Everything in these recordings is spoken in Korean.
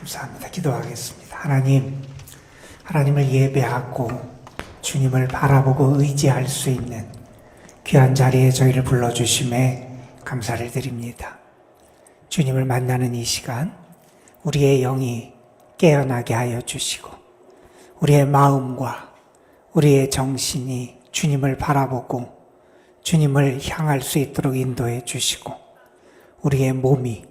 감사합니다. 기도하겠습니다. 하나님을 예배하고 주님을 바라보고 의지할 수 있는 귀한 자리에 저희를 불러주심에 감사를 드립니다. 주님을 만나는 이 시간, 우리의 영이 깨어나게 하여 주시고, 우리의 마음과 우리의 정신이 주님을 바라보고 주님을 향할 수 있도록 인도해 주시고, 우리의 몸이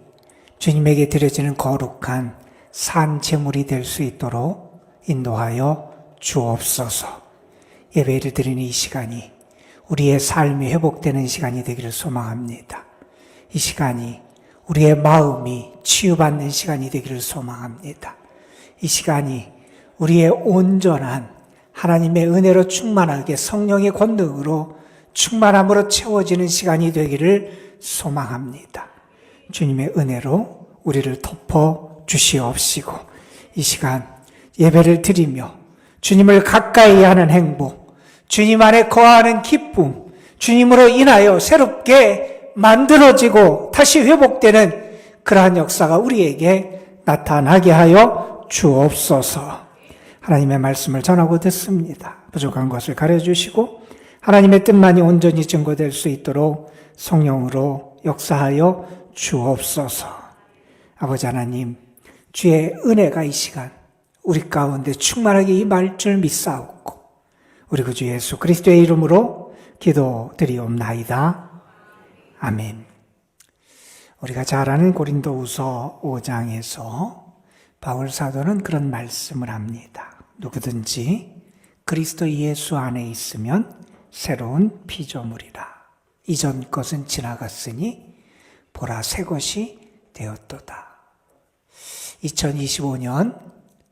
주님에게 드려지는 거룩한 산 제물이 될 수 있도록 인도하여 주옵소서. 예배를 드리는 이 시간이 우리의 삶이 회복되는 시간이 되기를 소망합니다. 이 시간이 우리의 마음이 치유받는 시간이 되기를 소망합니다. 이 시간이 우리의 온전한 하나님의 은혜로 충만하게 성령의 권능으로 충만함으로 채워지는 시간이 되기를 소망합니다. 주님의 은혜로 우리를 덮어 주시옵시고, 이 시간 예배를 드리며 주님을 가까이 하는 행복, 주님 안에 거하는 기쁨, 주님으로 인하여 새롭게 만들어지고 다시 회복되는 그러한 역사가 우리에게 나타나게 하여 주옵소서. 하나님의 말씀을 전하고 듣습니다. 부족한 것을 가려주시고 하나님의 뜻만이 온전히 증거될 수 있도록 성령으로 역사하여 주옵소서. 아버지 하나님, 주의 은혜가 이 시간 우리 가운데 충만하게 임할 줄 믿사옵고, 우리 구주 예수 그리스도의 이름으로 기도드리옵나이다. 아멘. 우리가 잘 아는 고린도후서 5장에서 바울 사도는 그런 말씀을 합니다. 누구든지 그리스도 예수 안에 있으면 새로운 피조물이라. 이전 것은 지나갔으니 보라 새 것이 되었도다. 2025년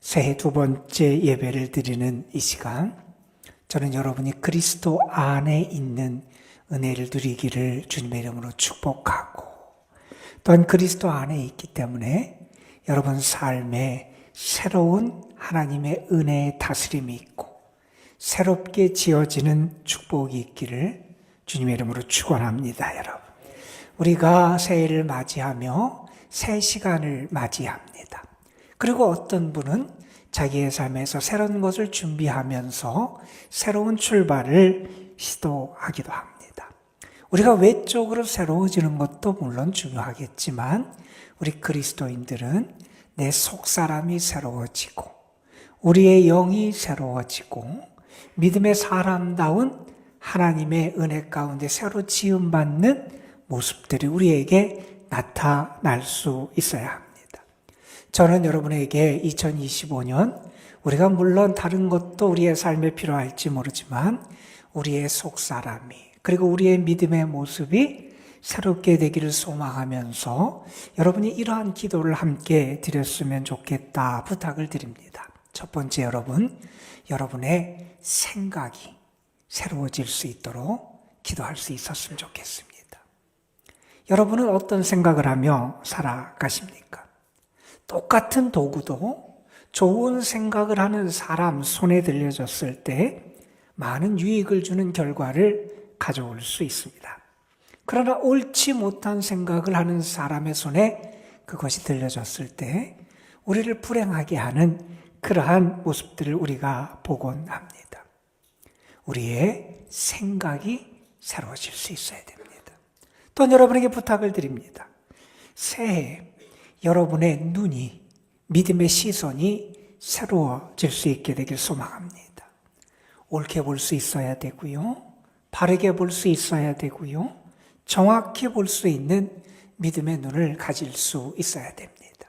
새해 두 번째 예배를 드리는 이 시간, 저는 여러분이 그리스도 안에 있는 은혜를 누리기를 주님의 이름으로 축복하고, 또한 그리스도 안에 있기 때문에 여러분 삶에 새로운 하나님의 은혜의 다스림이 있고 새롭게 지어지는 축복이 있기를 주님의 이름으로 축원합니다. 여러분, 우리가 새해를 맞이하며 새 시간을 맞이합니다. 그리고 어떤 분은 자기의 삶에서 새로운 것을 준비하면서 새로운 출발을 시도하기도 합니다. 우리가 외적으로 새로워지는 것도 물론 중요하겠지만, 우리 그리스도인들은 내 속사람이 새로워지고 우리의 영이 새로워지고 믿음의 사람다운 하나님의 은혜 가운데 새로 지음받는 모습들이 우리에게 나타날 수 있어야 합니다. 저는 여러분에게 2025년 우리가 물론 다른 것도 우리의 삶에 필요할지 모르지만 우리의 속사람이, 그리고 우리의 믿음의 모습이 새롭게 되기를 소망하면서 여러분이 이러한 기도를 함께 드렸으면 좋겠다 부탁을 드립니다. 첫 번째, 여러분의 생각이 새로워질 수 있도록 기도할 수 있었으면 좋겠습니다. 여러분은 어떤 생각을 하며 살아가십니까? 똑같은 도구도 좋은 생각을 하는 사람 손에 들려졌을 때 많은 유익을 주는 결과를 가져올 수 있습니다. 그러나 옳지 못한 생각을 하는 사람의 손에 그것이 들려졌을 때 우리를 불행하게 하는 그러한 모습들을 우리가 보곤 합니다. 우리의 생각이 새로워질 수 있어야 됩니다. 또 여러분에게 부탁을 드립니다. 새해 여러분의 눈이, 믿음의 시선이 새로워질 수 있게 되길 소망합니다. 옳게 볼 수 있어야 되고요, 바르게 볼 수 있어야 되고요, 정확히 볼 수 있는 믿음의 눈을 가질 수 있어야 됩니다.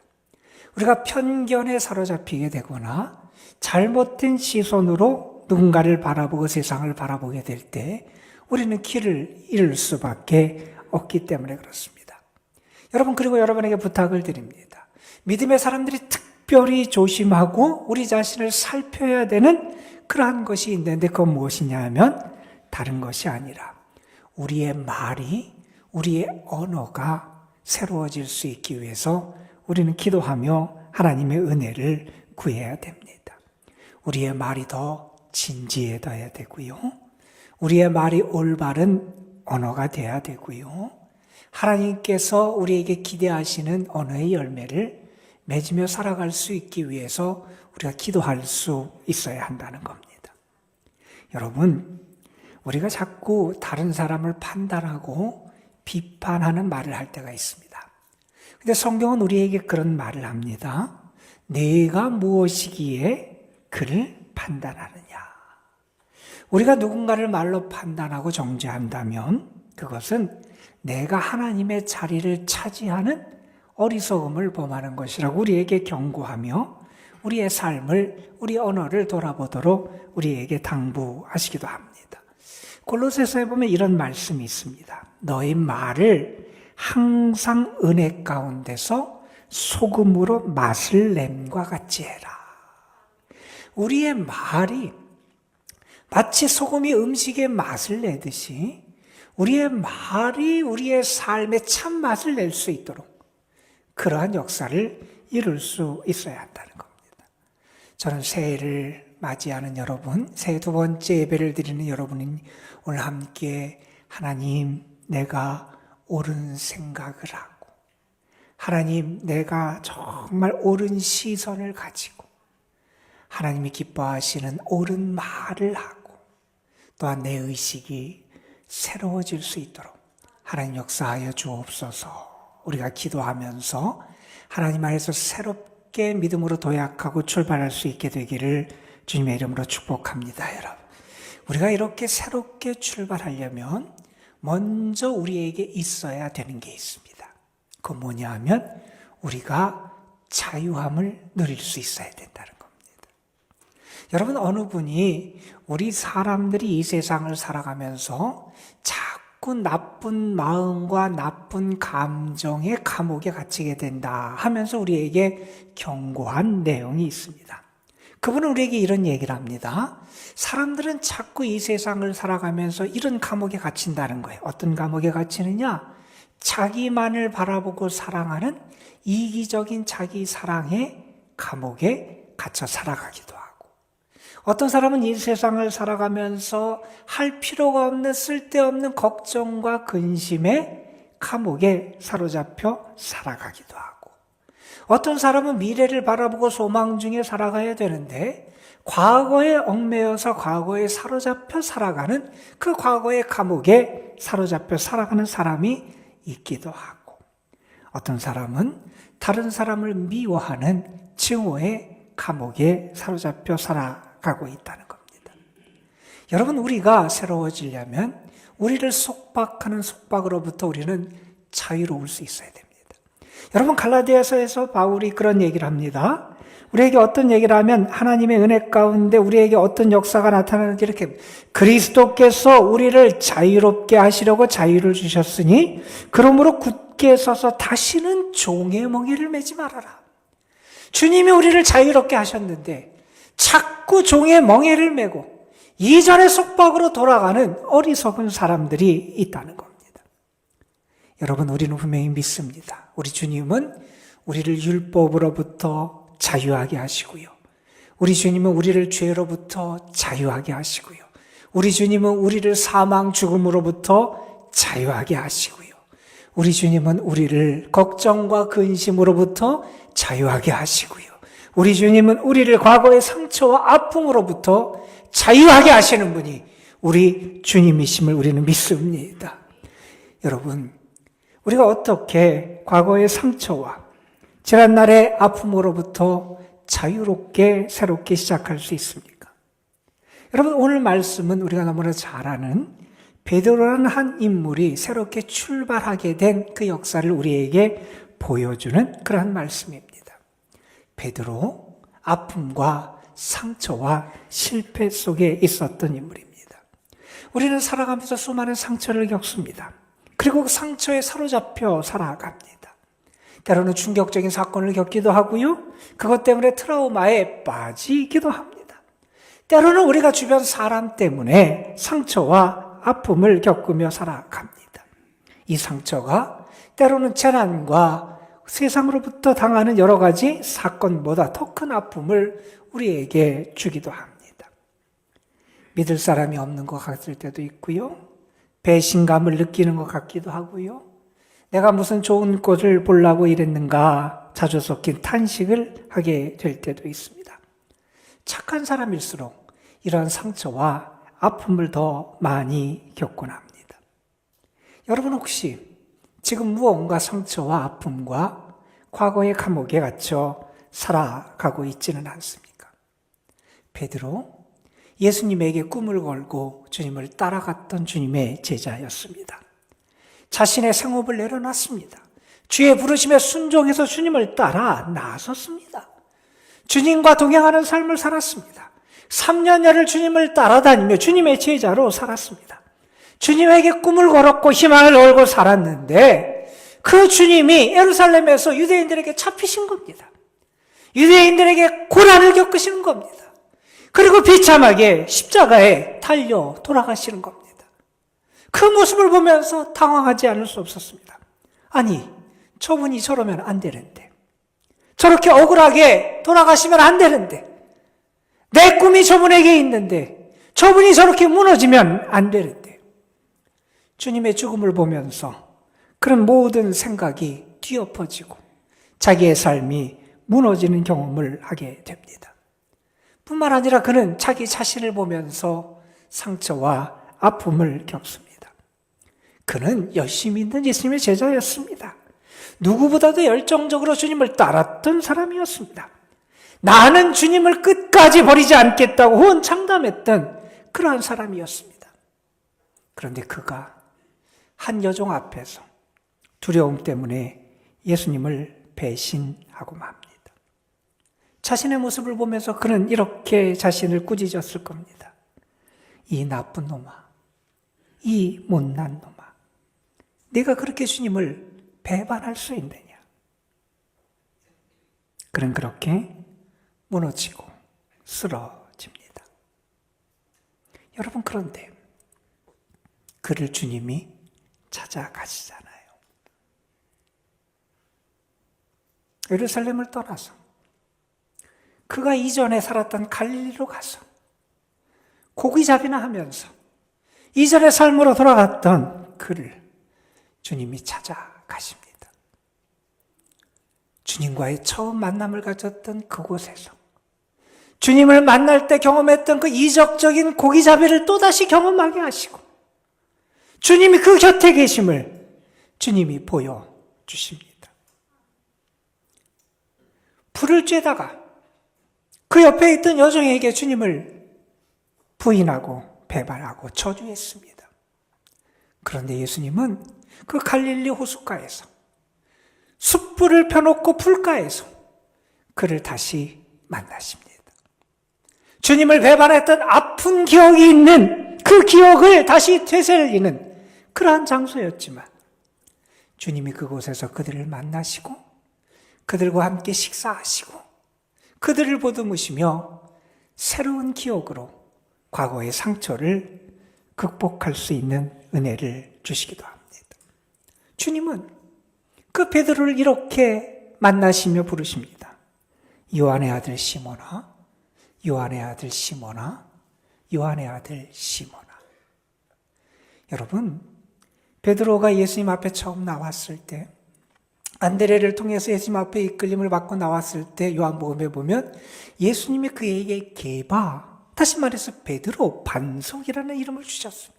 우리가 편견에 사로잡히게 되거나 잘못된 시선으로 누군가를 바라보고 세상을 바라보게 될 때 우리는 길을 잃을 수밖에 없기 때문에 그렇습니다. 여러분, 그리고 여러분에게 부탁을 드립니다. 믿음의 사람들이 특별히 조심하고 우리 자신을 살펴야 되는 그러한 것이 있는데, 그건 무엇이냐 하면 다른 것이 아니라 우리의 말이, 우리의 언어가 새로워질 수 있기 위해서 우리는 기도하며 하나님의 은혜를 구해야 됩니다. 우리의 말이 더 진지해져야 되고요, 우리의 말이 올바른 언어가 돼야 되고요, 하나님께서 우리에게 기대하시는 언어의 열매를 맺으며 살아갈 수 있기 위해서 우리가 기도할 수 있어야 한다는 겁니다. 여러분, 우리가 자꾸 다른 사람을 판단하고 비판하는 말을 할 때가 있습니다. 근데 성경은 우리에게 그런 말을 합니다. 내가 무엇이기에 그를 판단하느냐. 우리가 누군가를 말로 판단하고 정죄한다면 그것은 내가 하나님의 자리를 차지하는 어리석음을 범하는 것이라고 우리에게 경고하며 우리의 삶을, 우리 언어를 돌아보도록 우리에게 당부하시기도 합니다. 골로새서에 보면 이런 말씀이 있습니다. 너희 말을 항상 은혜 가운데서 소금으로 맛을 냄과 같이 해라. 우리의 말이 마치 소금이 음식에 맛을 내듯이 우리의 말이 우리의 삶에 참맛을 낼 수 있도록 그러한 역사를 이룰 수 있어야 한다는 겁니다. 저는 새해를 맞이하는 여러분, 새해 두 번째 예배를 드리는 여러분이 오늘 함께 하나님, 내가 옳은 생각을 하고 하나님, 내가 정말 옳은 시선을 가지고 하나님이 기뻐하시는 옳은 말을 하고 또한 내 의식이 새로워질 수 있도록 하나님 역사하여 주옵소서. 우리가 기도하면서 하나님 안에서 새롭게 믿음으로 도약하고 출발할 수 있게 되기를 주님의 이름으로 축복합니다, 여러분. 우리가 이렇게 새롭게 출발하려면 먼저 우리에게 있어야 되는 게 있습니다. 그 뭐냐 하면 우리가 자유함을 누릴 수 있어야 된다는 겁니다. 여러분, 어느 분이 우리 사람들이 이 세상을 살아가면서 자꾸 나쁜 마음과 나쁜 감정의 감옥에 갇히게 된다 하면서 우리에게 경고한 내용이 있습니다. 그분은 우리에게 이런 얘기를 합니다. 사람들은 자꾸 이 세상을 살아가면서 이런 감옥에 갇힌다는 거예요. 어떤 감옥에 갇히느냐? 자기만을 바라보고 사랑하는 이기적인 자기 사랑의 감옥에 갇혀 살아가기도 하고, 어떤 사람은 이 세상을 살아가면서 할 필요가 없는 쓸데없는 걱정과 근심에 감옥에 사로잡혀 살아가기도 하고, 어떤 사람은 미래를 바라보고 소망 중에 살아가야 되는데 과거에 얽매여서 과거에 사로잡혀 살아가는 그 과거의 감옥에 사로잡혀 살아가는 사람이 있기도 하고, 어떤 사람은 다른 사람을 미워하는 증오의 감옥에 사로잡혀 살아가고 있다는 겁니다. 여러분, 우리가 새로워지려면 우리를 속박하는 속박으로부터 우리는 자유로울 수 있어야 됩니다. 여러분, 갈라디아서에서 바울이 그런 얘기를 합니다. 우리에게 어떤 얘기를 하면 하나님의 은혜 가운데 우리에게 어떤 역사가 나타나는지 이렇게, 그리스도께서 우리를 자유롭게 하시려고 자유를 주셨으니 그러므로 굳게 서서 다시는 종의 멍에를 매지 말아라. 주님이 우리를 자유롭게 하셨는데 자꾸 종의 멍에를 메고 이전의 속박으로 돌아가는 어리석은 사람들이 있다는 겁니다. 여러분, 우리는 분명히 믿습니다. 우리 주님은 우리를 율법으로부터 자유하게 하시고요. 우리 주님은 우리를 죄로부터 자유하게 하시고요. 우리 주님은 우리를 사망 죽음으로부터 자유하게 하시고요. 우리 주님은 우리를 걱정과 근심으로부터 자유하게 하시고요. 우리 주님은 우리를 과거의 상처와 아픔으로부터 자유하게 하시는 분이 우리 주님이심을 우리는 믿습니다. 여러분, 우리가 어떻게 과거의 상처와 지난날의 아픔으로부터 자유롭게 새롭게 시작할 수 있습니까? 여러분, 오늘 말씀은 우리가 너무나 잘 아는 베드로라는 한 인물이 새롭게 출발하게 된 그 역사를 우리에게 보여주는 그러한 말씀입니다. 베드로, 아픔과 상처와 실패 속에 있었던 인물입니다. 우리는 살아가면서 수많은 상처를 겪습니다. 그리고 그 상처에 사로잡혀 살아갑니다. 때로는 충격적인 사건을 겪기도 하고요. 그것 때문에 트라우마에 빠지기도 합니다. 때로는 우리가 주변 사람 때문에 상처와 아픔을 겪으며 살아갑니다. 이 상처가 때로는 재난과 세상으로부터 당하는 여러 가지 사건보다 더 큰 아픔을 우리에게 주기도 합니다. 믿을 사람이 없는 것 같을 때도 있고요. 배신감을 느끼는 것 같기도 하고요. 내가 무슨 좋은 꼴을 보려고 이랬는가 자주 섞인 탄식을 하게 될 때도 있습니다. 착한 사람일수록 이러한 상처와 아픔을 더 많이 겪곤 합니다. 여러분 혹시 지금 무언가 상처와 아픔과 과거의 감옥에 갇혀 살아가고 있지는 않습니까? 베드로, 예수님에게 꿈을 걸고 주님을 따라갔던 주님의 제자였습니다. 자신의 생업을 내려놨습니다. 주의 부르심에 순종해서 주님을 따라 나섰습니다. 주님과 동행하는 삶을 살았습니다. 3년여를 주님을 따라다니며 주님의 제자로 살았습니다. 주님에게 꿈을 걸었고 희망을 걸고 살았는데 그 주님이 예루살렘에서 유대인들에게 잡히신 겁니다. 유대인들에게 고난을 겪으시는 겁니다. 그리고 비참하게 십자가에 달려 돌아가시는 겁니다. 그 모습을 보면서 당황하지 않을 수 없었습니다. 아니, 저분이 저러면 안 되는데, 저렇게 억울하게 돌아가시면 안 되는데, 내 꿈이 저분에게 있는데 저분이 저렇게 무너지면 안 되는데, 주님의 죽음을 보면서 그런 모든 생각이 뒤엎어지고 자기의 삶이 무너지는 경험을 하게 됩니다. 뿐만 아니라 그는 자기 자신을 보면서 상처와 아픔을 겪습니다. 그는 열심히 있는 예수님의 제자였습니다. 누구보다도 열정적으로 주님을 따랐던 사람이었습니다. 나는 주님을 끝까지 버리지 않겠다고 호언장담했던 그러한 사람이었습니다. 그런데 그가 한 여종 앞에서 두려움 때문에 예수님을 배신하고 맙니다. 자신의 모습을 보면서 그는 이렇게 자신을 꾸짖었을 겁니다. 이 나쁜 놈아, 이 못난 놈아, 네가 그렇게 주님을 배반할 수 있느냐. 그는 그렇게 무너지고 쓰러집니다. 여러분, 그런데 그를 주님이 찾아가시잖아요. 예루살렘을 떠나서 그가 이전에 살았던 갈릴리로 가서 고기잡이나 하면서 이전의 삶으로 돌아갔던 그를 주님이 찾아가십니다. 주님과의 처음 만남을 가졌던 그곳에서 주님을 만날 때 경험했던 그 이적적인 고기잡이를 또다시 경험하게 하시고 주님이 그 곁에 계심을 주님이 보여주십니다. 불을 쬐다가 그 옆에 있던 여종에게 주님을 부인하고 배반하고 저주했습니다. 그런데 예수님은 그 갈릴리 호숫가에서 숯불을 펴놓고 불가에서 그를 다시 만나십니다. 주님을 배반했던 아픈 기억이 있는 그 기억을 다시 되살리는 그러한 장소였지만 주님이 그곳에서 그들을 만나시고 그들과 함께 식사하시고 그들을 보듬으시며 새로운 기억으로 과거의 상처를 극복할 수 있는 은혜를 주시기도 합니다. 주님은 그 베드로를 이렇게 만나시며 부르십니다. 요한의 아들 시몬아, 요한의 아들 시몬아, 요한의 아들 시몬아. 여러분, 베드로가 예수님 앞에 처음 나왔을 때, 안드레를 통해서 예수님 앞에 이끌림을 받고 나왔을 때 요한복음에 보면 예수님이 그에게 게바, 다시 말해서 베드로, 반석이라는 이름을 주셨습니다.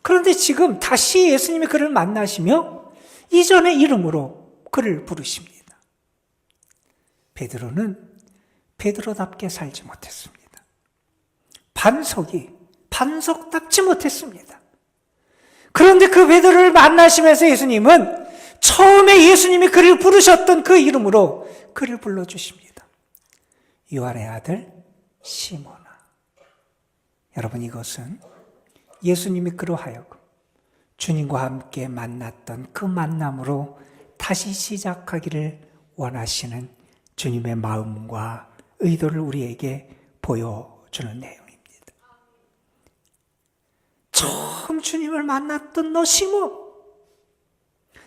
그런데 지금 다시 예수님이 그를 만나시며 이전의 이름으로 그를 부르십니다. 베드로는 베드로답게 살지 못했습니다. 반석이 반석답지 못했습니다. 그런데 그 베드로를 만나시면서 예수님은 처음에 예수님이 그를 부르셨던 그 이름으로 그를 불러주십니다. 요한의 아들 시몬아. 여러분, 이것은 예수님이 그로 하여금 주님과 함께 만났던 그 만남으로 다시 시작하기를 원하시는 주님의 마음과 의도를 우리에게 보여주는 내용입니다. 처음 주님을 만났던 너 시몬,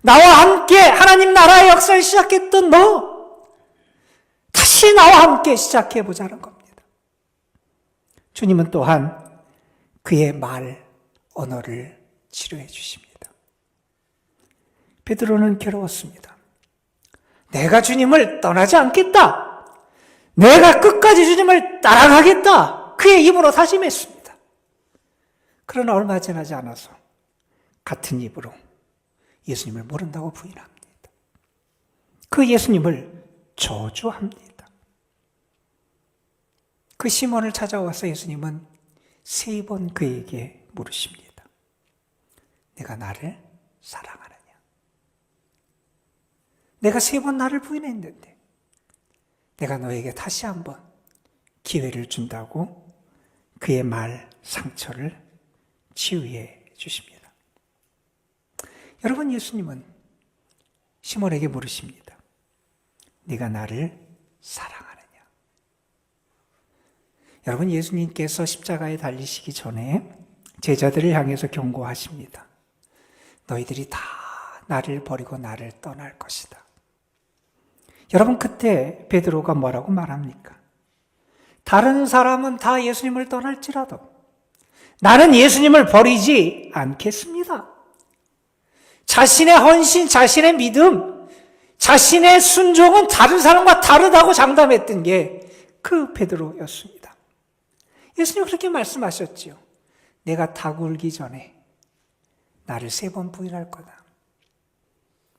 나와 함께 하나님 나라의 역사를 시작했던 너, 다시 나와 함께 시작해보자는 겁니다. 주님은 또한 그의 말, 언어를 치료해 주십니다. 베드로는 괴로웠습니다. 내가 주님을 떠나지 않겠다. 내가 끝까지 주님을 따라가겠다. 그의 입으로 다짐했습니다. 그러나 얼마 지나지 않아서 같은 입으로 예수님을 모른다고 부인합니다. 그 예수님을 저주합니다. 그 시몬을 찾아와서 예수님은 3번 그에게 물으십니다. 내가 나를 사랑하느냐? 내가 3번 나를 부인했는데 내가 너에게 다시 한번 기회를 준다고 그의 말 상처를 치유해 주십니다. 여러분, 예수님은 시몬에게 물으십니다. 네가 나를 사랑하느냐? 여러분, 예수님께서 십자가에 달리시기 전에 제자들을 향해서 경고하십니다. 너희들이 다 나를 버리고 나를 떠날 것이다. 여러분, 그때 베드로가 뭐라고 말합니까? 다른 사람은 다 예수님을 떠날지라도 나는 예수님을 버리지 않겠습니다. 자신의 헌신, 자신의 믿음, 자신의 순종은 다른 사람과 다르다고 장담했던 게 그 베드로였습니다. 예수님 그렇게 말씀하셨지요. 내가 닭 울기 전에 나를 3번 부인할 거다.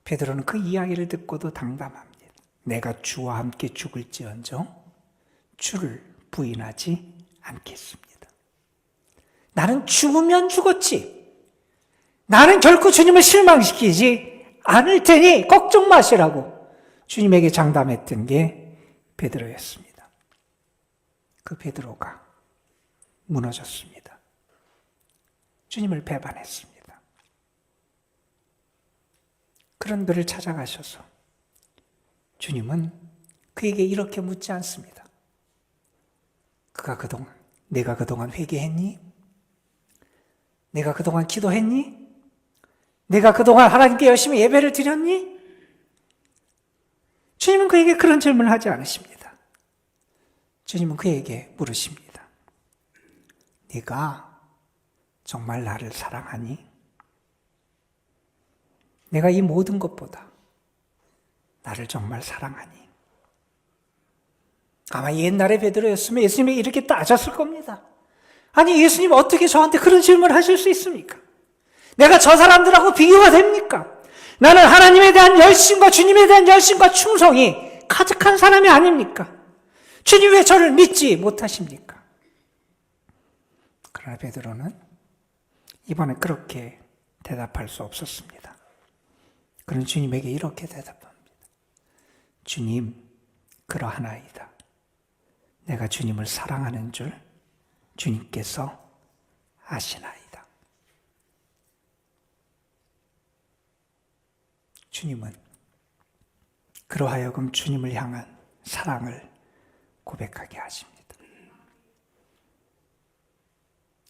베드로는 그 이야기를 듣고도 당담합니다. 내가 주와 함께 죽을지언정 주를 부인하지 않겠습니다. 나는 죽으면 죽었지. 나는 결코 주님을 실망시키지 않을 테니 걱정 마시라고 주님에게 장담했던 게 베드로였습니다. 그 베드로가 무너졌습니다. 주님을 배반했습니다. 그런 그를 찾아가셔서 주님은 그에게 이렇게 묻지 않습니다. 내가 그동안 회개했니? 내가 그동안 기도했니? 내가 그동안 하나님께 열심히 예배를 드렸니? 주님은 그에게 그런 질문을 하지 않으십니다. 주님은 그에게 물으십니다. 네가 정말 나를 사랑하니? 내가 이 모든 것보다 나를 정말 사랑하니? 아마 옛날에 베드로였으면 예수님이 이렇게 따졌을 겁니다. 아니, 예수님 어떻게 저한테 그런 질문을 하실 수 있습니까? 내가 저 사람들하고 비교가 됩니까? 나는 하나님에 대한 열심과 주님에 대한 열심과 충성이 가득한 사람이 아닙니까? 주님 왜 저를 믿지 못하십니까? 그러나 베드로는 이번에 그렇게 대답할 수 없었습니다. 그는 주님에게 이렇게 대답합니다. 주님, 그러하나이다. 내가 주님을 사랑하는 줄 주님께서 아시나이다. 주님은 그러하여금 주님을 향한 사랑을 고백하게 하십니다.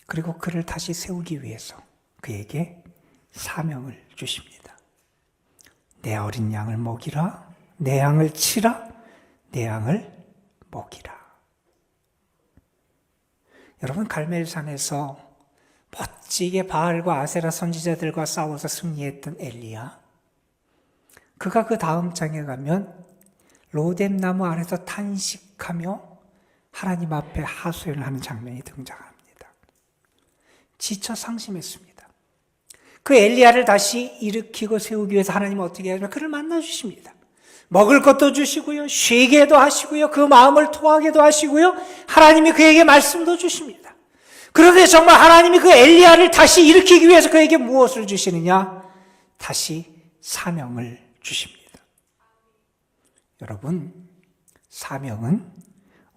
그리고 그를 다시 세우기 위해서 그에게 사명을 주십니다. 내 어린 양을 먹이라, 내 양을 치라, 내 양을 먹이라. 여러분, 갈멜산에서 멋지게 바알과 아세라 선지자들과 싸워서 승리했던 엘리야, 그가 그 다음 장에 가면 로뎀나무 아래서 탄식하며 하나님 앞에 하소연을 하는 장면이 등장합니다. 지쳐 상심했습니다. 그 엘리야를 다시 일으키고 세우기 위해서 하나님은 어떻게 하냐면 그를 만나주십니다. 먹을 것도 주시고요, 쉬게도 하시고요, 그 마음을 토하게도 하시고요, 하나님이 그에게 말씀도 주십니다. 그런데 정말 하나님이 그 엘리야를 다시 일으키기 위해서 그에게 무엇을 주시느냐? 다시 사명을 주십니다. 여러분, 사명은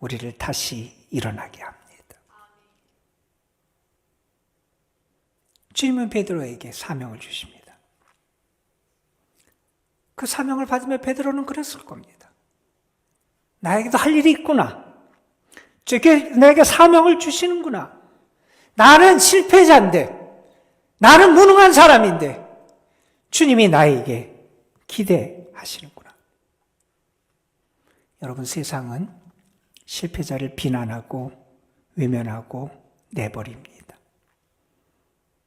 우리를 다시 일어나게 합니다. 주님은 베드로에게 사명을 주십니다. 그 사명을 받으며 베드로는 그랬을 겁니다. 나에게도 할 일이 있구나. 내게 사명을 주시는구나. 나는 실패자인데, 나는 무능한 사람인데 주님이 나에게 기대하시는구나. 여러분, 세상은 실패자를 비난하고 외면하고 내버립니다.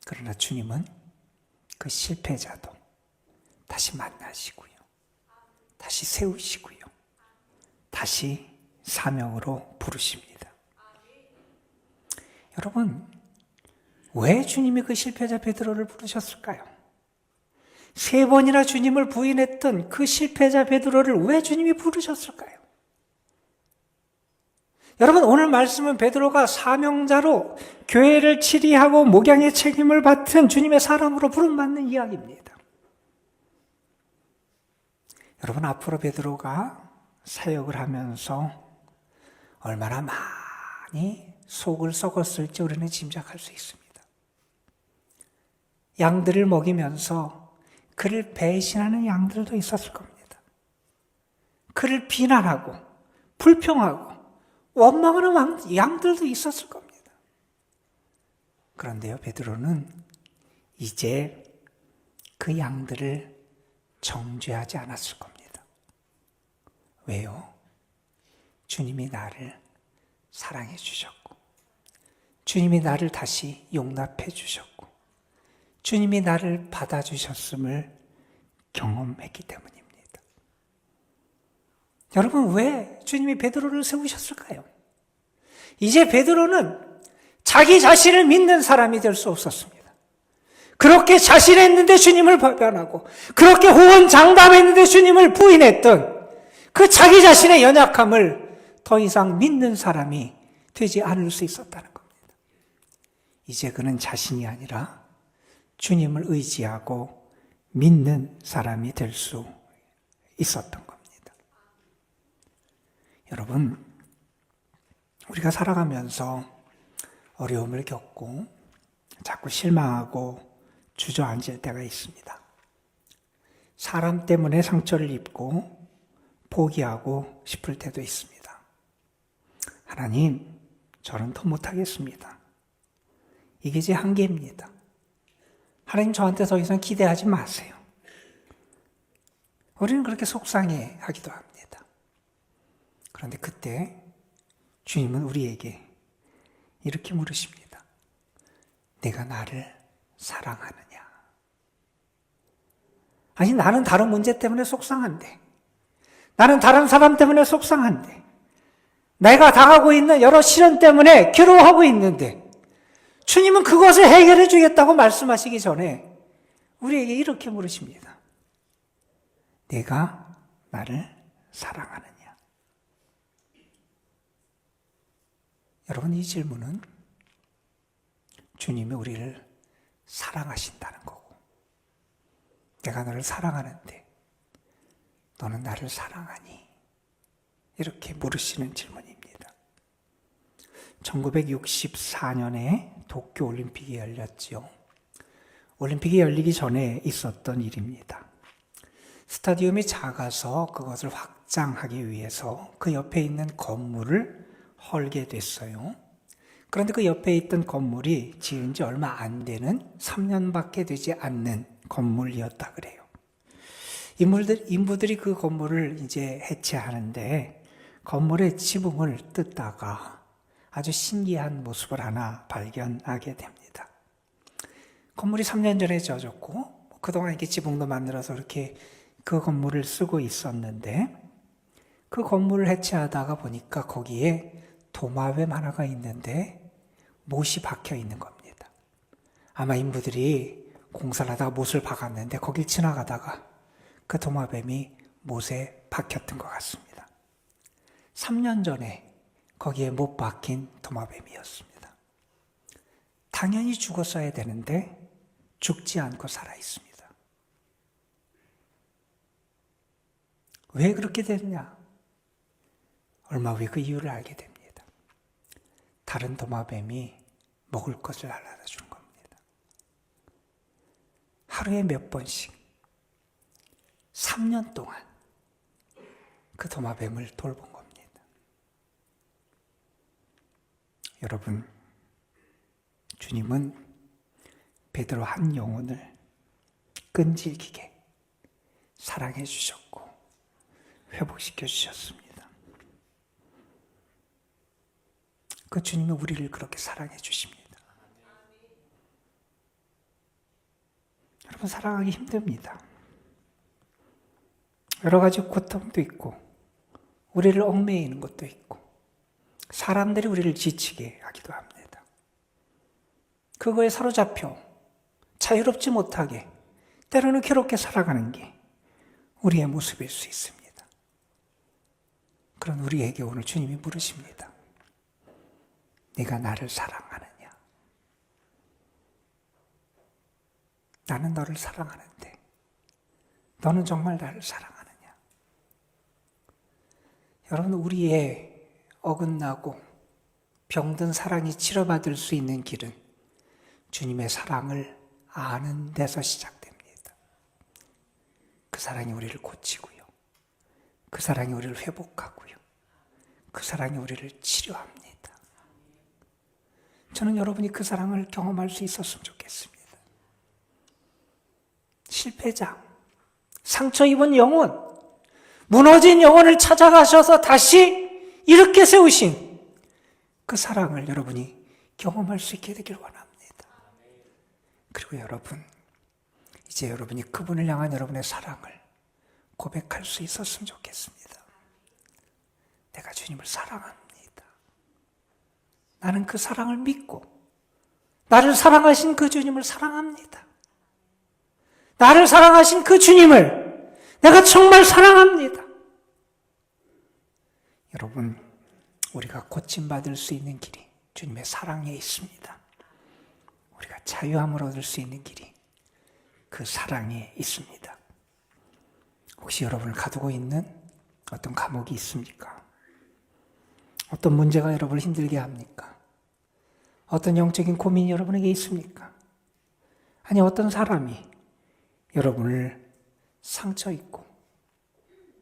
그러나 주님은 그 실패자도 다시 만나시고요, 다시 세우시고요. 다시 사명으로 부르십니다. 여러분, 왜 주님이 그 실패자 베드로를 부르셨을까요? 3번이나 주님을 부인했던 그 실패자 베드로를 왜 주님이 부르셨을까요? 여러분, 오늘 말씀은 베드로가 사명자로 교회를 치리하고 목양의 책임을 맡은 주님의 사람으로 부름받는 이야기입니다. 여러분, 앞으로 베드로가 사역을 하면서 얼마나 많이 속을 썩었을지 우리는 짐작할 수 있습니다. 양들을 먹이면서 그를 배신하는 양들도 있었을 겁니다. 그를 비난하고 불평하고 원망하는 양들도 있었을 겁니다. 그런데요, 베드로는 이제 그 양들을 정죄하지 않았을 겁니다. 왜요? 주님이 나를 사랑해 주셨고, 주님이 나를 다시 용납해 주셨고, 주님이 나를 받아주셨음을 경험했기 때문입니다. 여러분, 왜 주님이 베드로를 세우셨을까요? 이제 베드로는 자기 자신을 믿는 사람이 될 수 없었습니다. 그렇게 자신했는데 주님을 발견하고, 그렇게 호언장담했는데 주님을 부인했던 그 자기 자신의 연약함을 더 이상 믿는 사람이 되지 않을 수 있었다는 겁니다. 이제 그는 자신이 아니라 주님을 의지하고 믿는 사람이 될 수 있었던 겁니다. 여러분, 우리가 살아가면서 어려움을 겪고 자꾸 실망하고 주저앉을 때가 있습니다. 사람 때문에 상처를 입고 포기하고 싶을 때도 있습니다. 하나님, 저는 더 못하겠습니다. 이게 제 한계입니다. 하나님, 저한테 더 이상 기대하지 마세요. 우리는 그렇게 속상해 하기도 합니다. 그런데 그때 주님은 우리에게 이렇게 물으십니다. 내가 나를 사랑하느냐? 아니, 나는 다른 문제 때문에 속상한데, 나는 다른 사람 때문에 속상한데, 내가 당하고 있는 여러 시련 때문에 괴로워하고 있는데, 주님은 그것을 해결해 주겠다고 말씀하시기 전에 우리에게 이렇게 물으십니다. 내가 나를 사랑하느냐? 여러분, 이 질문은 주님이 우리를 사랑하신다는 거고, 내가 너를 사랑하는데 너는 나를 사랑하니? 이렇게 물으시는 질문입니다. 1964년에 도쿄올림픽이 열렸지요. 올림픽이 열리기 전에 있었던 일입니다. 스타디움이 작아서 그것을 확장하기 위해서 그 옆에 있는 건물을 헐게 됐어요. 그런데 그 옆에 있던 건물이 지은 지 얼마 안 되는 3년밖에 되지 않는 건물이었다 그래요. 인부들이 그 건물을 이제 해체하는데 건물의 지붕을 뜯다가 아주 신기한 모습을 하나 발견하게 됩니다. 건물이 3년 전에 지어졌고 그동안 이렇게 지붕도 만들어서 이렇게 그 건물을 쓰고 있었는데 그 건물을 해체하다가 보니까 거기에 도마뱀 하나가 있는데 못이 박혀 있는 겁니다. 아마 인부들이 공사를 하다가 못을 박았는데 거길 지나가다가 그 도마뱀이 못에 박혔던 것 같습니다. 3년 전에 거기에 못 박힌 도마뱀이었습니다. 당연히 죽었어야 되는데 죽지 않고 살아 있습니다. 왜 그렇게 됐냐? 얼마 후에 그 이유를 알게 됩니다. 다른 도마뱀이 먹을 것을 알아다 준 겁니다. 하루에 몇 번씩 3년 동안 그 도마뱀을 돌본 겁니다. 여러분, 주님은 베드로 한 영혼을 끈질기게 사랑해 주셨고 회복시켜 주셨습니다. 그 주님은 우리를 그렇게 사랑해 주십니다. 여러분, 사랑하기 힘듭니다. 여러 가지 고통도 있고 우리를 얽매이는 것도 있고 사람들이 우리를 지치게 하기도 합니다. 그거에 사로잡혀 자유롭지 못하게 때로는 괴롭게 살아가는 게 우리의 모습일 수 있습니다. 그런 우리에게 오늘 주님이 물으십니다. 네가 나를 사랑하느냐? 나는 너를 사랑하는데 너는 정말 나를 사랑하느냐? 여러분, 우리의 어긋나고 병든 사랑이 치료받을 수 있는 길은 주님의 사랑을 아는 데서 시작됩니다. 그 사랑이 우리를 고치고요. 그 사랑이 우리를 회복하고요. 그 사랑이 우리를 치료합니다. 저는 여러분이 그 사랑을 경험할 수 있었으면 좋겠습니다. 실패자, 상처 입은 영혼, 무너진 영혼을 찾아가셔서 다시 이렇게 세우신 그 사랑을 여러분이 경험할 수 있게 되길 원합니다. 그리고 여러분, 이제 여러분이 그분을 향한 여러분의 사랑을 고백할 수 있었으면 좋겠습니다. 내가 주님을 사랑합니다. 나는 그 사랑을 믿고 나를 사랑하신 그 주님을 사랑합니다. 나를 사랑하신 그 주님을 내가 정말 사랑합니다. 여러분, 우리가 고침받을 수 있는 길이 주님의 사랑에 있습니다. 우리가 자유함을 얻을 수 있는 길이 그 사랑에 있습니다. 혹시 여러분을 가두고 있는 어떤 감옥이 있습니까? 어떤 문제가 여러분을 힘들게 합니까? 어떤 영적인 고민이 여러분에게 있습니까? 아니, 어떤 사람이 여러분을 상처 입고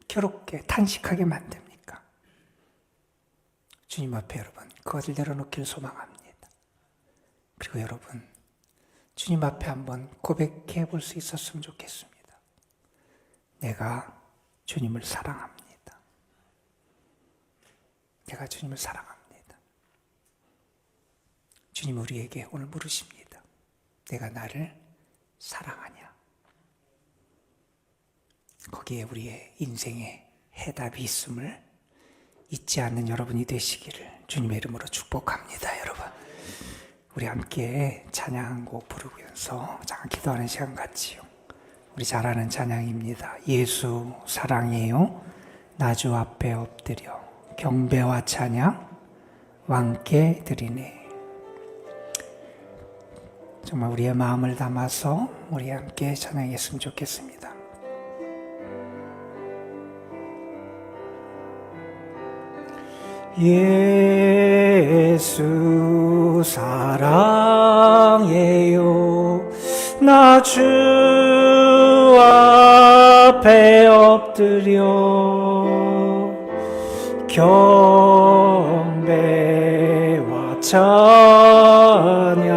괴롭게 탄식하게 만듭니까? 주님 앞에 여러분 그것을 내려놓기를 소망합니다. 그리고 여러분 주님 앞에 한번 고백해 볼 수 있었으면 좋겠습니다. 내가 주님을 사랑합니다. 내가 주님을 사랑합니다. 주님 우리에게 오늘 물으십니다. 내가 나를 사랑하냐? 거기에 우리의 인생의 해답이 있음을 잊지 않는 여러분이 되시기를 주님의 이름으로 축복합니다. 여러분, 우리 함께 찬양 한 곡 부르면서 잠깐 기도하는 시간 갖지요. 우리 잘 아는 찬양입니다. 예수 사랑해요. 나주 앞에 엎드려 경배와 찬양 왕께 드리네. 정말 우리의 마음을 담아서 우리 함께 찬양했으면 좋겠습니다. 예수 사랑해요. 나 주 앞에 엎드려 경배와 찬양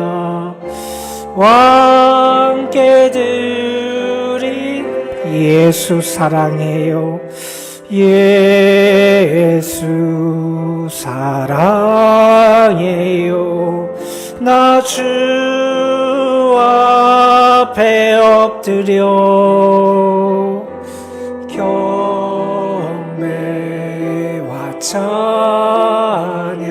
왕께 드린 예수 사랑해요. 예수 사랑해요. 나 주 앞에 엎드려 경배와 찬양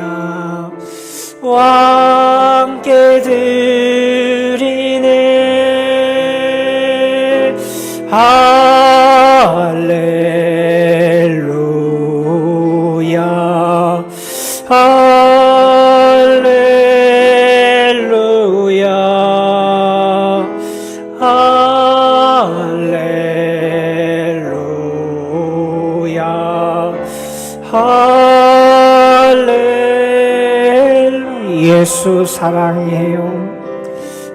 왕께 드리네. 할렐루야 할렐루야 할렐루야 할렐루야. 예수 사랑해요.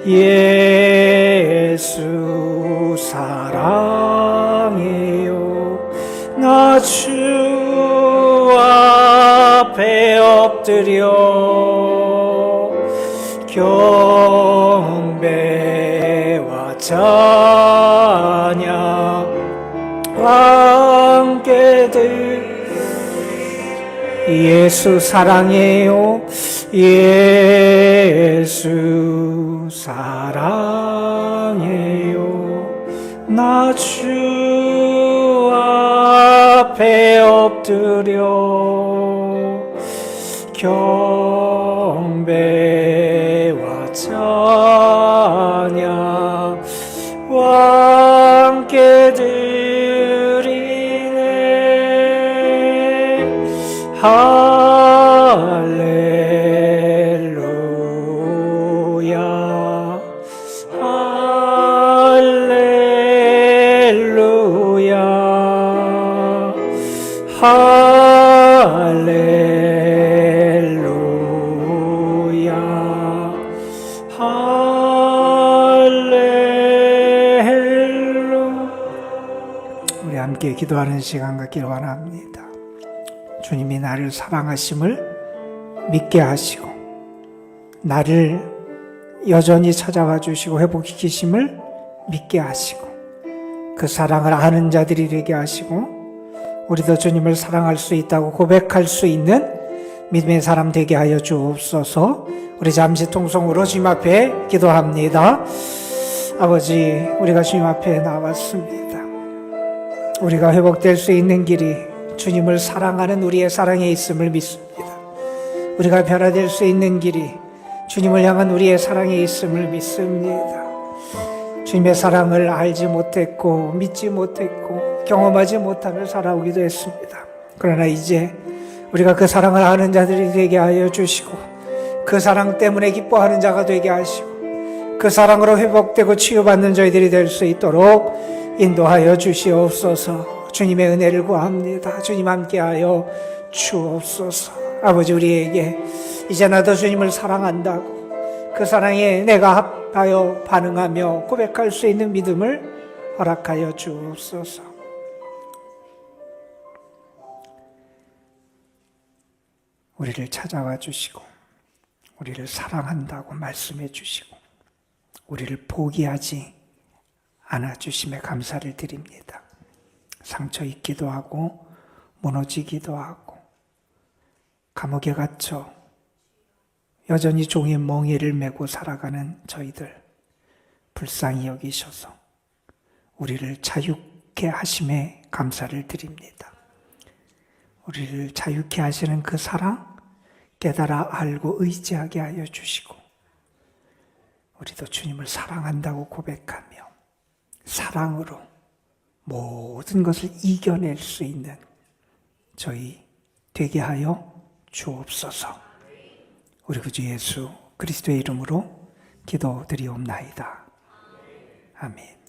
예수 사랑해요. 나 주 앞에 엎드려 경배와 찬양 왕께 예수 사랑해요. 예수 사랑해요. 나 주 엎드려 경배와 찬양 함께 드리네. 할렐루야 할렐루야 할렐루야 할렐루야. 우리 함께 기도하는 시간 갖기를 원합니다. 주님이 나를 사랑하심을 믿게 하시고 나를 여전히 찾아와 주시고 회복시키심을 믿게 하시고 그 사랑을 아는 자들이 되게 하시고 우리도 주님을 사랑할 수 있다고 고백할 수 있는 믿음의 사람 되게 하여 주옵소서. 우리 잠시 통성으로 주님 앞에 기도합니다. 아버지, 우리가 주님 앞에 나왔습니다. 우리가 회복될 수 있는 길이 주님을 사랑하는 우리의 사랑에 있음을 믿습니다. 우리가 변화될 수 있는 길이 주님을 향한 우리의 사랑에 있음을 믿습니다. 주님의 사랑을 알지 못했고 믿지 못했고 경험하지 못하며 살아오기도 했습니다. 그러나 이제 우리가 그 사랑을 아는 자들이 되게 하여 주시고 그 사랑 때문에 기뻐하는 자가 되게 하시고 그 사랑으로 회복되고 치유받는 저희들이 될 수 있도록 인도하여 주시옵소서. 주님의 은혜를 구합니다. 주님 함께하여 주옵소서. 아버지, 우리에게 이제 나도 주님을 사랑한다고 그 사랑에 내가 합하여 반응하며 고백할 수 있는 믿음을 허락하여 주옵소서. 우리를 찾아와 주시고 우리를 사랑한다고 말씀해 주시고 우리를 포기하지 않아 주심에 감사를 드립니다. 상처 입기도 하고 무너지기도 하고 감옥에 갇혀 여전히 종의 멍에를 메고 살아가는 저희들 불쌍히 여기셔서 우리를 자유케 하심에 감사를 드립니다. 우리를 자유케 하시는 그 사랑 깨달아 알고 의지하게 하여 주시고 우리도 주님을 사랑한다고 고백하며 사랑으로 모든 것을 이겨낼 수 있는 저희 되게 하여 주옵소서. 우리 구주 예수 그리스도의 이름으로 기도드리옵나이다. 아멘.